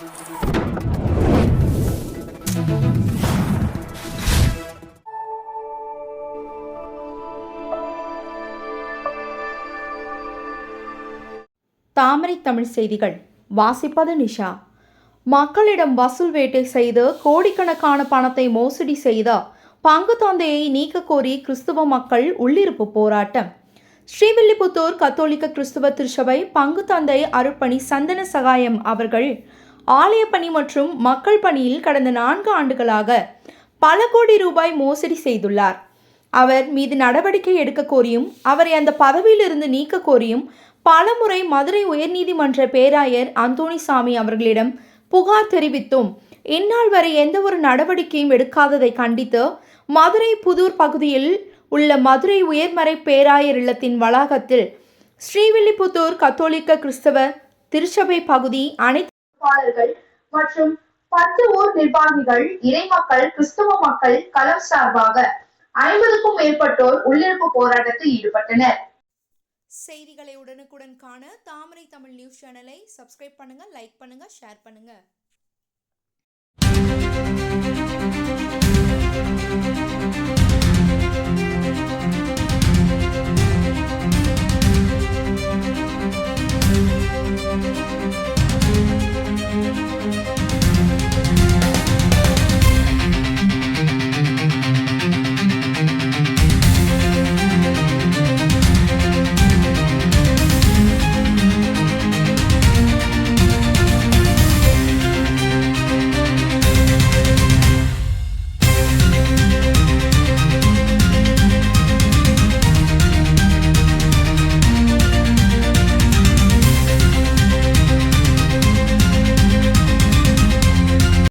தாமரை தமிழ் செய்திகள் வாசிப்பது நிஷா. மக்களிடம் வசூல் வேட்டை செய்து கோடிக்கணக்கான பணத்தை மோசடி செய்த பங்கு தந்தையை நீக்க கோரி கிறிஸ்துவ மக்கள் உள்ளிருப்பு போராட்டம். ஸ்ரீவில்லிபுத்தூர் கத்தோலிக்க கிறிஸ்துவ திருச்சபை பங்கு தந்தை அருட்பணி சந்தன சகாயம் அவர்கள் ஆலய பணி மற்றும் மக்கள் பணியில் கடந்த 4 ஆண்டுகளாக பல கோடி ரூபாய் மோசடி செய்துள்ளார். அவர் மீது நடவடிக்கை எடுக்க கோரியும் அவரை அந்த பதவியிலிருந்து நீக்க கோரியும் பலமுறை மதுரை உயர்நீதிமன்ற பேராயர் அந்தோணிசாமி அவர்களிடம் புகார் தெரிவித்தும் இந்நாள் வரை எந்த ஒரு நடவடிக்கையும் எடுக்காததை கண்டித்து மதுரை புதூர் பகுதியில் உள்ள மதுரை உயர்மறை பேராயர் இல்லத்தின் வளாகத்தில் ஸ்ரீவில்லிபுத்தூர் கத்தோலிக்க கிறிஸ்தவ திருச்சபை பகுதி அனைத்து மற்றும் 10 ஊர் நிர்வாகிகள், இறைமக்கள், கிறிஸ்தவ மக்கள் களம் சார்பாக 50க்கும் மேற்பட்டோர் உள்ளிருப்பு போராட்டத்தில் ஈடுபட்டனர். செய்திகளை உடனுக்குடன் காண தாமரை தமிழ் நியூஸ் சேனலை சப்ஸ்கிரைப் பண்ணுங்க, லைக் பண்ணுங்க, ஷேர் பண்ணுங்க.